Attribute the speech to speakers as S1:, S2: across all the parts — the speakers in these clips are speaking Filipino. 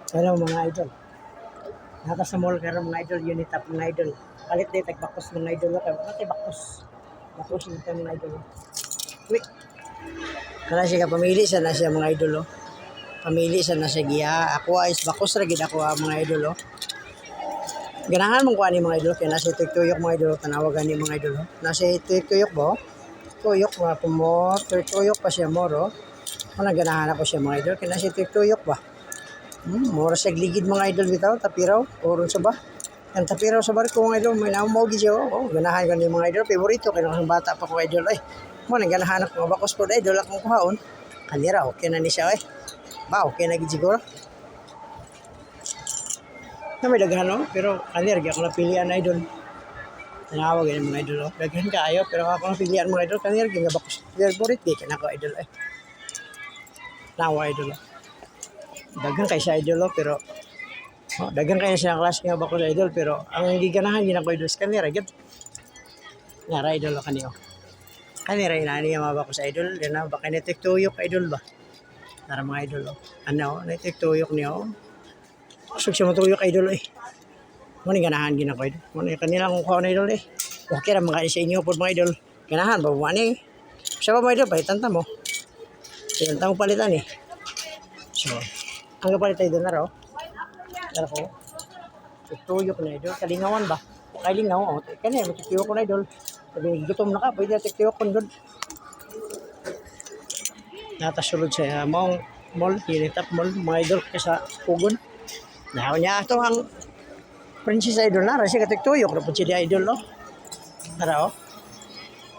S1: Hello mga idol. Naka sa mall karon mga idol, unit up mga idol. Palit day tagbakos mga idol kay wala bakos. Bakos nito mga idol. Wait. Kana siya pamili sa na siya mga idol. Pamili sa na siya giya. Ako ay bakos ra gid ako mga idol. Ganahan mong kuha ni mga idol kay nasa tuyok mga idol tanawagan ni mga idol. Nasa tuyok ba? Tuyok mga pumor, tuyok pa siya moro. Wala ganahan ako siya mga idol kay nasa tuyok ba? Mura sa ligid mga idol bitaw, tapiraw, oron sa ba? Ang tapiraw sa barko mga idol, may namogi siya. Ganahan ko ni mga idol, favorito, kaya nakang bata pa ko idol. Ay, mo nang ganahan ako, mabakos po idol, akong kuhaon. Kanira, okay na ni siya eh. Ba, okay na gid siguro. Na may daghan pero kanira, ako napilian idol. Tinawag yun mga idol. Daghan kaayo, pero ako napilian mga idol, kanira, gingabakos. Favorite, di ka na ko idol eh. Nawa idol. Dagang kay siya idol pero dagang kay siya klase nga ba ko sa idol pero ang giganahan gina ko idol sa kanira gyud ngara idol kaniyo kanira inani nga ba ko sa idol dina ba kay tiktuyok idol ba nara mga idol ano na tiktuyok niyo usog siya matuyok idol mo ni ganahan gina ko idol mo ni kanila kung kuha na idol okay ra mga sa inyo pod mga idol ganahan ba mo ani sa ba mga idol palitan ta mo palitan mo palitan so ang kapalit tayo doon na raw. Dara ko. Tuyok na idol. Kalingawan ba? Kalingaw. Kanya, matitiyok ko na idol. Sabi, gutom na ka. Pwede na titiyok ko doon. Natasulod sa mall. Unitap mall. Mga idol sa Pugon. Nahaw niya ito ang princess idol na. Kasi katituyok na po siya idol. Dara o.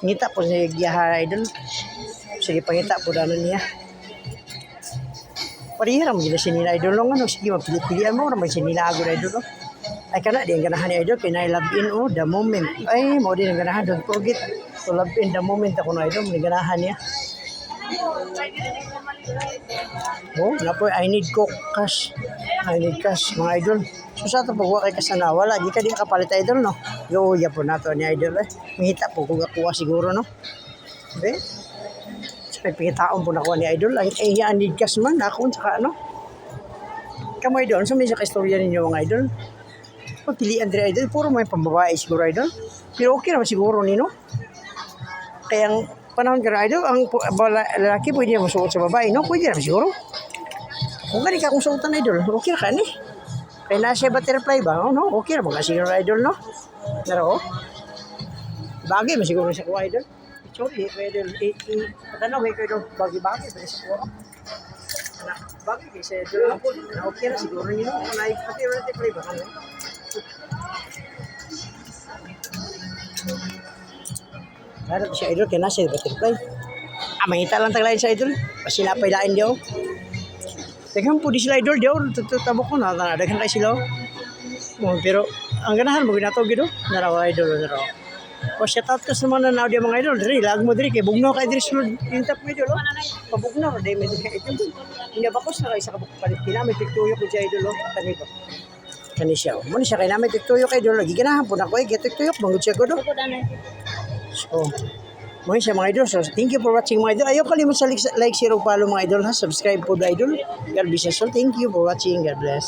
S1: Ngita po siya giyaha idol. Sige, pangita po na niya. Parihiram gila sinila idol long ano sige mapilit-pilian mo naman sinila agad idol ay kana di ang ganahan ni idol kay na love in the moment ay mo din ang ganahan don't forget to love in the moment ako na idol ni ganahan niya napoy I need cash mga idol so sa to pagwa kay kasana wala di ka di kapalit idol no yo ya po nato ni idol mahita po kung kuha siguro no be may pingitaon po nakuha ni idol ay need cash man ako saka ano kamay doon so may sa istorya ninyo mga idol pagpilian din idol puro may pambabae siguro idol pero okay naman siguro nino kaya ang panahon ka idol ang lalaki pwede na masuot sa babae no pwede naman siguro kung gani ka kung suotan idol okay na ka ni kaya nasa butterfly ba no okay naman ka siguro idol no pero bagay mo siguro sa kuha idol sorry, pwede patanaw kayo doon bagi-bagi pwede sa kuha bagi kayo sa doon okay na siguro nyo pati natin pala iba kami kaya siya idol kaya nasa butterfly mangita lang taglayin sa idol pasilapay lain diyo daghang po di sila idol diyo tabok ko na daghang kayo sila pero ang ganahan mo ginatawag yun narawa idol narawa o shout out ka sa mga nanaw diya mga idol diri lag mo diri kay bugnaw kay diri sulod intap mo idol pabugnaw dai mo diri idol hindi ba ko sa isa ka palit kila may tiktuyo ko siya idol kani ba kani siya mo ni siya kay namin tiktuyo kay idol giganahan po na ko tiktuyo mangud siya godo so mo siya mga idol so thank you for watching mga idol ayo kalimot sa like share ug follow mga idol ha subscribe po idol God bless you so thank you for watching God bless